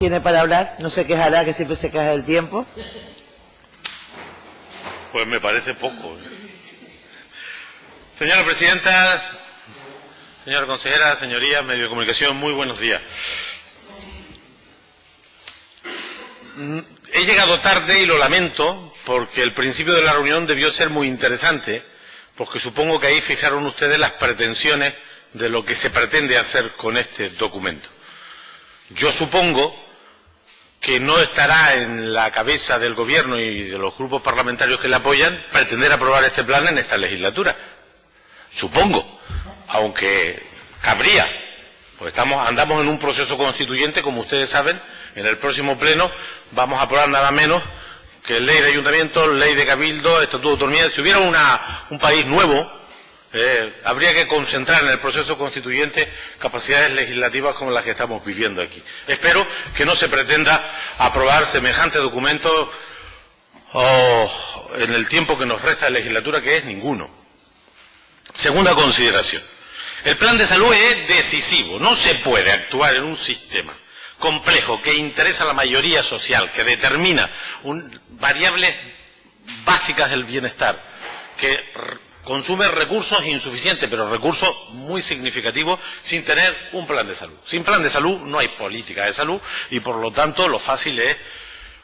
Tiene para hablar, no se quejará, que siempre se queja del tiempo. Pues me parece poco. Señora Presidenta, señora consejera, señorías, medio de comunicación, muy buenos días. He llegado tarde y lo lamento porque el principio de la reunión debió ser muy interesante, porque supongo que ahí fijaron ustedes las pretensiones de lo que se pretende hacer con este documento. Yo supongo que no estará en la cabeza del Gobierno y de los grupos parlamentarios que le apoyan pretender aprobar este plan en esta legislatura. Supongo, aunque cabría, pues andamos en un proceso constituyente, como ustedes saben. En el próximo pleno vamos a aprobar nada menos que ley de ayuntamientos, ley de cabildo, estatuto de autonomía. Si hubiera un país nuevo, habría que concentrar en el proceso constituyente capacidades legislativas como las que estamos viviendo aquí. Espero que no se pretenda aprobar semejante documento en el tiempo que nos resta de legislatura, que es ninguno. Segunda consideración. El plan de salud es decisivo. No se puede actuar en un sistema complejo que interesa a la mayoría social, que determina variables básicas del bienestar, que consume recursos insuficientes, pero recursos muy significativos, sin tener un plan de salud. Sin plan de salud no hay política de salud y, por lo tanto, lo fácil es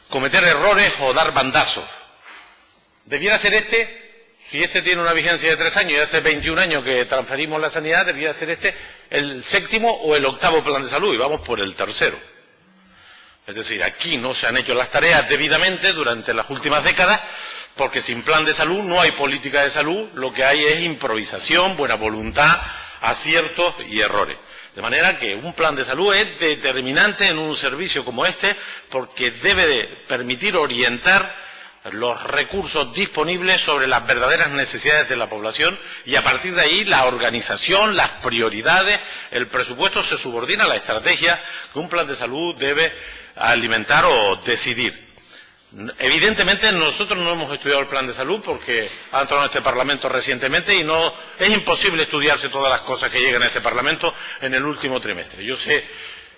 cometer errores o dar bandazos. Debiera ser si este tiene una vigencia de 3 años y hace 21 años que transferimos la sanidad, debiera ser el 7º o el 8º plan de salud, y vamos por el 3º. Es decir, aquí no se han hecho las tareas debidamente durante las últimas décadas, porque sin plan de salud no hay política de salud, lo que hay es improvisación, buena voluntad, aciertos y errores. De manera que un plan de salud es determinante en un servicio como este, porque debe de permitir orientar los recursos disponibles sobre las verdaderas necesidades de la población, y a partir de ahí la organización, las prioridades, el presupuesto se subordina a la estrategia que un plan de salud debe alimentar o decidir. Evidentemente nosotros no hemos estudiado el plan de salud porque ha entrado en este Parlamento recientemente y no es imposible estudiarse todas las cosas que llegan a este Parlamento en el último trimestre. Yo sé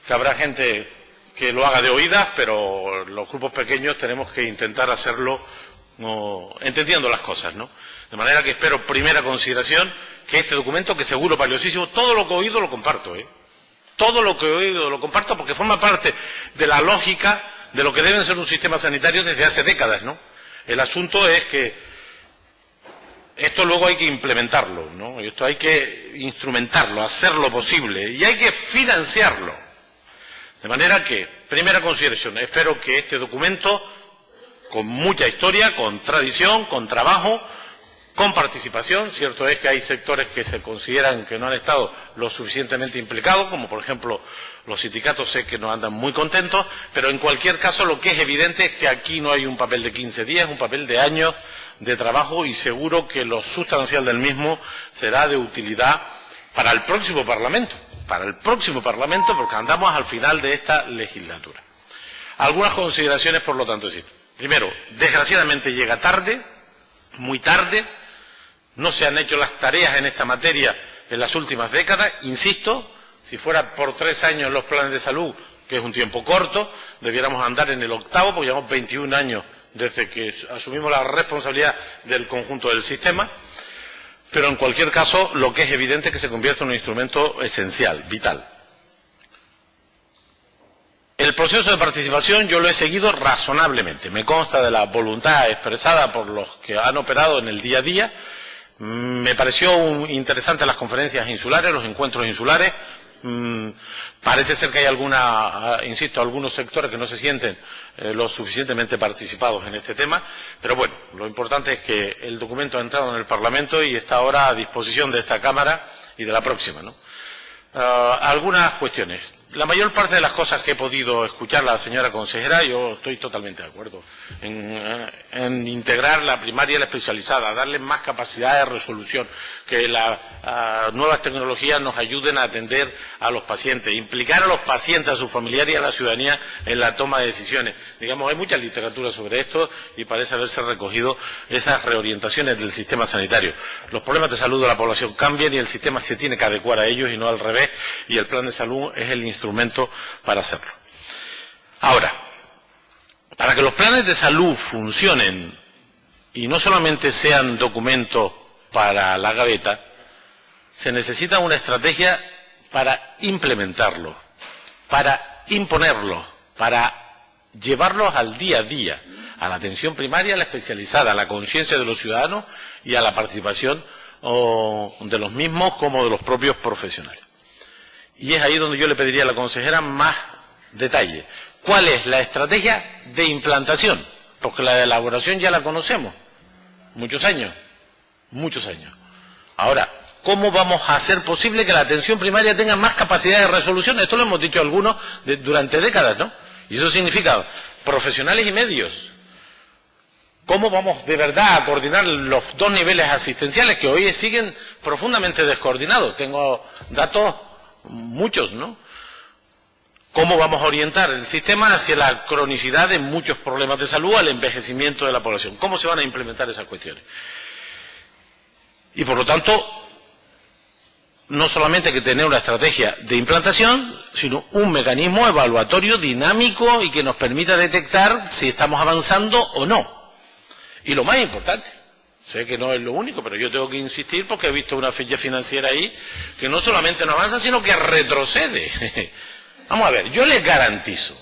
que habrá gente que lo haga de oídas, pero los grupos pequeños tenemos que intentar hacerlo entendiendo las cosas, ¿no? De manera que espero, primera consideración, que este documento, que seguro es valiosísimo, todo lo que he oído lo comparto, todo lo que he oído lo comparto, porque forma parte de la lógica de lo que debe ser un sistema sanitario desde hace décadas, ¿no? El asunto es que esto luego hay que implementarlo, ¿no? Esto hay que instrumentarlo, hacerlo posible, y hay que financiarlo. De manera que, primera consideración, espero que este documento, con mucha historia, con tradición, con trabajo, con participación, cierto es que hay sectores que se consideran que no han estado lo suficientemente implicados, como por ejemplo los sindicatos, sé que no andan muy contentos, pero en cualquier caso lo que es evidente es que aquí no hay un papel de 15 días, es un papel de años de trabajo, y seguro que lo sustancial del mismo será de utilidad para el próximo Parlamento, porque andamos al final de esta legislatura. Algunas consideraciones, por lo tanto, decir. Primero, desgraciadamente llega tarde, muy tarde. No se han hecho las tareas en esta materia en las últimas décadas. Insisto, si fuera por 3 años los planes de salud, que es un tiempo corto, debiéramos andar en el 8º, porque llevamos 21 años desde que asumimos la responsabilidad del conjunto del sistema. Pero en cualquier caso, lo que es evidente es que se convierte en un instrumento esencial, vital. El proceso de participación yo lo he seguido razonablemente. Me consta de la voluntad expresada por los que han operado en el día a día. Me pareció interesante las conferencias insulares, los encuentros insulares. Parece ser que hay algunos sectores que no se sienten lo suficientemente participados en este tema, pero bueno, lo importante es que el documento ha entrado en el Parlamento y está ahora a disposición de esta Cámara y de la próxima, ¿no? Algunas cuestiones. La mayor parte de las cosas que he podido escuchar la señora consejera, yo estoy totalmente de acuerdo en integrar la primaria y la especializada, darle más capacidad de resolución, que las nuevas tecnologías nos ayuden a atender a los pacientes, implicar a los pacientes, a sus familiares y a la ciudadanía en la toma de decisiones. Digamos, hay mucha literatura sobre esto y parece haberse recogido esas reorientaciones del sistema sanitario. Los problemas de salud de la población cambian y el sistema se tiene que adecuar a ellos y no al revés, y el plan de salud es el instrumento para hacerlo. Ahora, para que los planes de salud funcionen y no solamente sean documentos para la gaveta, se necesita una estrategia para implementarlos, para imponerlos, para llevarlos al día a día, a la atención primaria, a la especializada, a la conciencia de los ciudadanos y a la participación de los mismos como de los propios profesionales. Y es ahí donde yo le pediría a la consejera más detalle. ¿Cuál es la estrategia de implantación? Porque la de elaboración ya la conocemos. Muchos años. Ahora, ¿cómo vamos a hacer posible que la atención primaria tenga más capacidad de resolución? Esto lo hemos dicho algunos durante décadas, ¿no? Y eso significa profesionales y medios. ¿Cómo vamos de verdad a coordinar los dos niveles asistenciales que hoy siguen profundamente descoordinados? Tengo datos muchos, ¿no? ¿Cómo vamos a orientar el sistema hacia la cronicidad de muchos problemas de salud, al envejecimiento de la población? ¿Cómo se van a implementar esas cuestiones? Y por lo tanto, no solamente hay que tener una estrategia de implantación, sino un mecanismo evaluatorio dinámico y que nos permita detectar si estamos avanzando o no. Y lo más importante, sé que no es lo único, pero yo tengo que insistir porque he visto una ficha financiera ahí que no solamente no avanza, sino que retrocede. Vamos a ver, yo les garantizo,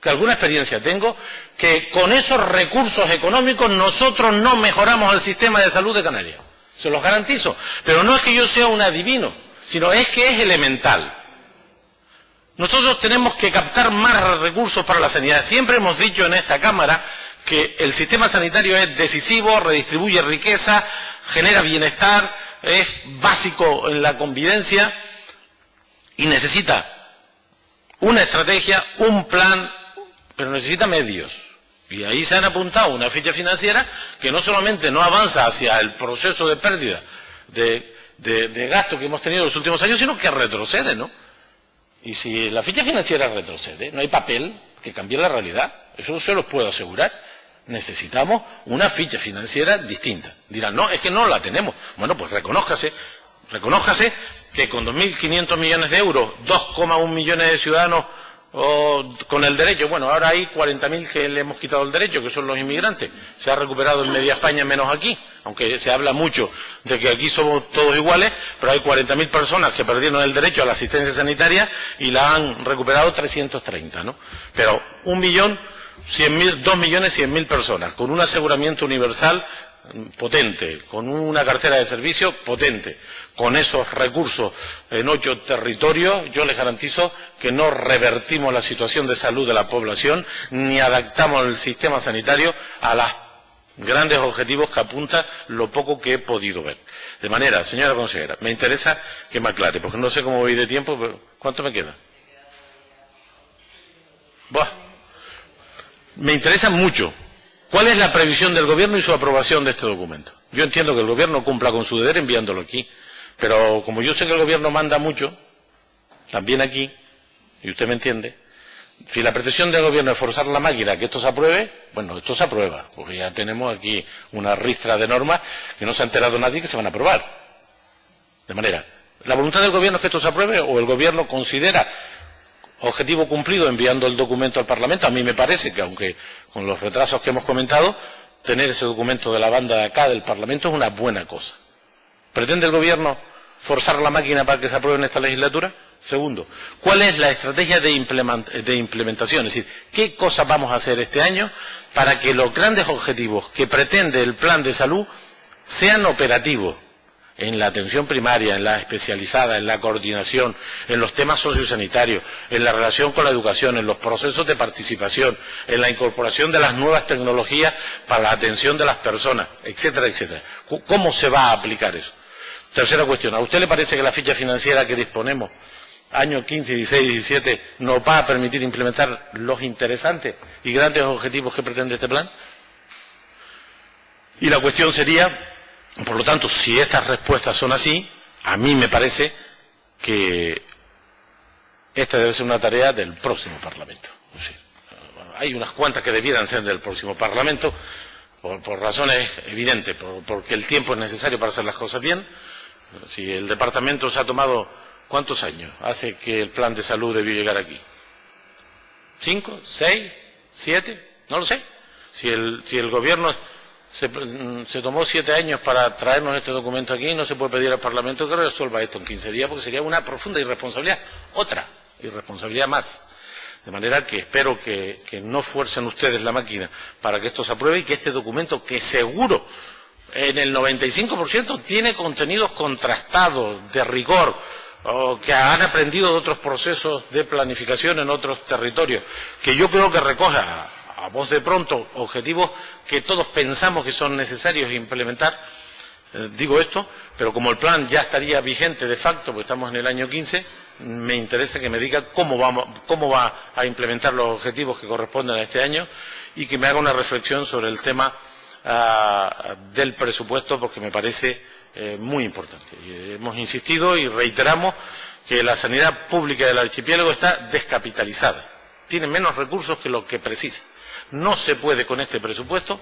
que alguna experiencia tengo, que con esos recursos económicos nosotros no mejoramos el sistema de salud de Canarias. Se los garantizo. Pero no es que yo sea un adivino, sino es que es elemental. Nosotros tenemos que captar más recursos para la sanidad. Siempre hemos dicho en esta Cámara que el sistema sanitario es decisivo, redistribuye riqueza, genera bienestar, es básico en la convivencia y necesita una estrategia, un plan, pero necesita medios. Y ahí se han apuntado una ficha financiera que no solamente no avanza hacia el proceso de pérdida de gasto que hemos tenido en los últimos años, sino que retrocede, ¿no? Y si la ficha financiera retrocede, no hay papel que cambie la realidad. Eso se los puedo asegurar. Necesitamos una ficha financiera distinta. Dirán, no, es que no la tenemos. Bueno, pues reconózcase que con 2.500 millones de euros, 2,1 millones de ciudadanos con el derecho, bueno, ahora hay 40.000 que le hemos quitado el derecho, que son los inmigrantes. Se ha recuperado en media España menos aquí, aunque se habla mucho de que aquí somos todos iguales, pero hay 40.000 personas que perdieron el derecho a la asistencia sanitaria y la han recuperado 330, ¿no? Pero 2.100.000 personas, con un aseguramiento universal potente, con una cartera de servicios potente, con esos recursos en 8 territorios, yo les garantizo que no revertimos la situación de salud de la población, ni adaptamos el sistema sanitario a los grandes objetivos que apunta lo poco que he podido ver. De manera, señora consejera, me interesa que me aclare, porque no sé cómo voy de tiempo, pero ¿cuánto me queda? Buah. Me interesa mucho. ¿Cuál es la previsión del Gobierno y su aprobación de este documento? Yo entiendo que el Gobierno cumpla con su deber enviándolo aquí, pero como yo sé que el Gobierno manda mucho, también aquí, y usted me entiende, si la pretensión del Gobierno es forzar la máquina que esto se apruebe, bueno, esto se aprueba, porque ya tenemos aquí una ristra de normas que no se ha enterado nadie que se van a aprobar. De manera, ¿la voluntad del Gobierno es que esto se apruebe o el Gobierno considera objetivo cumplido enviando el documento al Parlamento? A mí me parece que, aunque con los retrasos que hemos comentado, tener ese documento de la banda de acá del Parlamento es una buena cosa. ¿Pretende el Gobierno forzar la máquina para que se apruebe en esta legislatura? Segundo, ¿cuál es la estrategia de implementación? Es decir, ¿qué cosas vamos a hacer este año para que los grandes objetivos que pretende el plan de salud sean operativos? En la atención primaria, en la especializada, en la coordinación, en los temas sociosanitarios, en la relación con la educación, en los procesos de participación, en la incorporación de las nuevas tecnologías para la atención de las personas, etcétera, etcétera. ¿Cómo se va a aplicar eso? Tercera cuestión, ¿a usted le parece que la ficha financiera que disponemos, años 15, 16, 17, nos va a permitir implementar los interesantes y grandes objetivos que pretende este plan? Y la cuestión sería, por lo tanto, si estas respuestas son así, a mí me parece que esta debe ser una tarea del próximo Parlamento. Es decir, hay unas cuantas que debieran ser del próximo Parlamento, por razones evidentes, porque el tiempo es necesario para hacer las cosas bien. Si el Departamento se ha tomado, ¿cuántos años hace que el plan de salud debió llegar aquí? 5, 6, 7, no lo sé. Si el gobierno se tomó 7 años para traernos este documento aquí, no se puede pedir al Parlamento que resuelva esto en 15 días, porque sería una profunda irresponsabilidad, otra irresponsabilidad más. De manera que espero que no fuercen ustedes la máquina para que esto se apruebe y que este documento, que seguro en el 95% tiene contenidos contrastados, de rigor, o que han aprendido de otros procesos de planificación en otros territorios, que yo creo que recoja a voz de pronto objetivos que todos pensamos que son necesarios implementar. Digo esto, pero como el plan ya estaría vigente de facto, porque estamos en el año 15, me interesa que me diga cómo va a implementar los objetivos que corresponden a este año y que me haga una reflexión sobre el tema del presupuesto, porque me parece muy importante. Hemos insistido y reiteramos que la sanidad pública del archipiélago está descapitalizada, tiene menos recursos que lo que precisa. No se puede con este presupuesto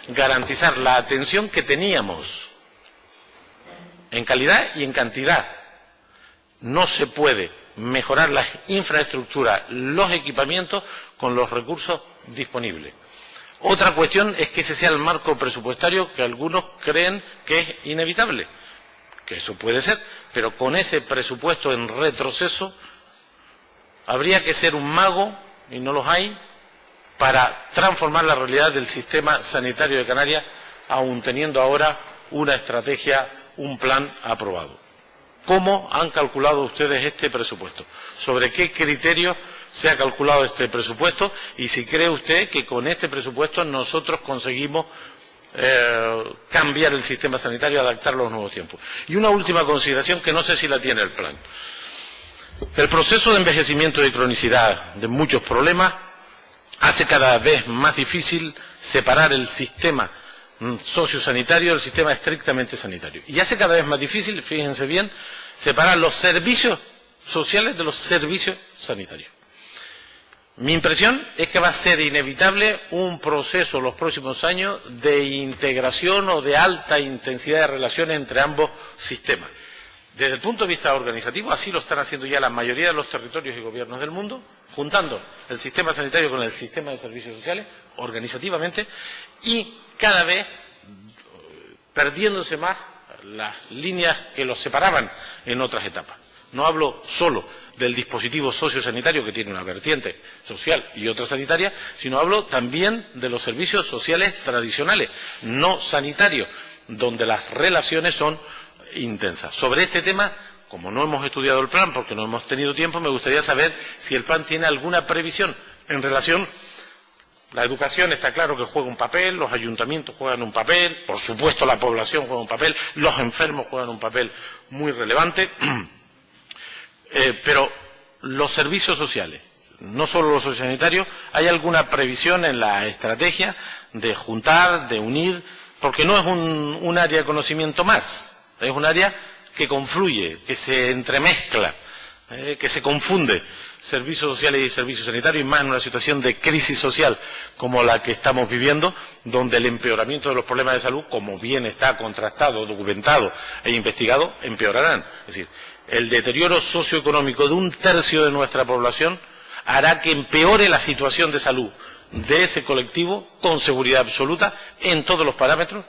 garantizar la atención que teníamos en calidad y en cantidad. No se puede mejorar las infraestructuras, los equipamientos con los recursos disponibles. Otra cuestión es que ese sea el marco presupuestario que algunos creen que es inevitable, que eso puede ser, pero con ese presupuesto en retroceso habría que ser un mago, y no los hay, para transformar la realidad del sistema sanitario de Canarias, aun teniendo ahora una estrategia, un plan aprobado. ¿Cómo han calculado ustedes este presupuesto? ¿Sobre qué criterios se ha calculado este presupuesto? Y si cree usted que con este presupuesto nosotros conseguimos cambiar el sistema sanitario, adaptarlo a los nuevos tiempos. Y una última consideración que no sé si la tiene el plan. El proceso de envejecimiento y cronicidad de muchos problemas hace cada vez más difícil separar el sistema sociosanitario del sistema estrictamente sanitario. Y hace cada vez más difícil, fíjense bien, separar los servicios sociales de los servicios sanitarios. Mi impresión es que va a ser inevitable un proceso en los próximos años de integración o de alta intensidad de relaciones entre ambos sistemas. Desde el punto de vista organizativo, así lo están haciendo ya la mayoría de los territorios y gobiernos del mundo, juntando el sistema sanitario con el sistema de servicios sociales, organizativamente, y cada vez perdiéndose más las líneas que los separaban en otras etapas. No hablo solo del dispositivo sociosanitario, que tiene una vertiente social y otra sanitaria, sino hablo también de los servicios sociales tradicionales, no sanitarios, donde las relaciones son intensas. Sobre este tema, como no hemos estudiado el plan, porque no hemos tenido tiempo, me gustaría saber si el plan tiene alguna previsión en relación. La educación está claro que juega un papel, los ayuntamientos juegan un papel, por supuesto la población juega un papel, los enfermos juegan un papel muy relevante, pero los servicios sociales, no solo los sociosanitarios, ¿hay alguna previsión en la estrategia de juntar, de unir? Porque no es un área de conocimiento más, es un área que confluye, que se entremezcla, que se confunde. Servicios sociales y servicios sanitarios, y más en una situación de crisis social como la que estamos viviendo, donde el empeoramiento de los problemas de salud, como bien está contrastado, documentado e investigado, empeorarán. Es decir, el deterioro socioeconómico de 1/3 de nuestra población hará que empeore la situación de salud de ese colectivo con seguridad absoluta en todos los parámetros,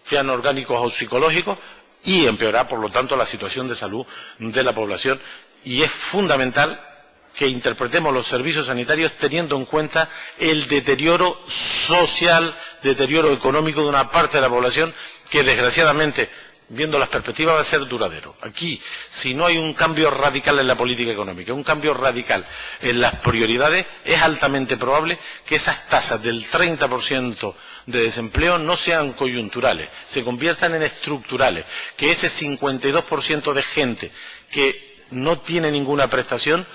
sean orgánicos o psicológicos, y empeorará, por lo tanto, la situación de salud de la población. Y es fundamental que interpretemos los servicios sanitarios teniendo en cuenta el deterioro social, deterioro económico de una parte de la población que, desgraciadamente, viendo las perspectivas, va a ser duradero. Aquí, si no hay un cambio radical en la política económica, un cambio radical en las prioridades, es altamente probable que esas tasas del 30% de desempleo no sean coyunturales, se conviertan en estructurales, que ese 52% de gente que no tiene ninguna prestación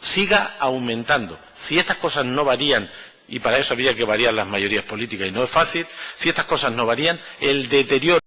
siga aumentando. Si estas cosas no varían, y para eso habría que variar las mayorías políticas, y no es fácil, si estas cosas no varían, el deterioro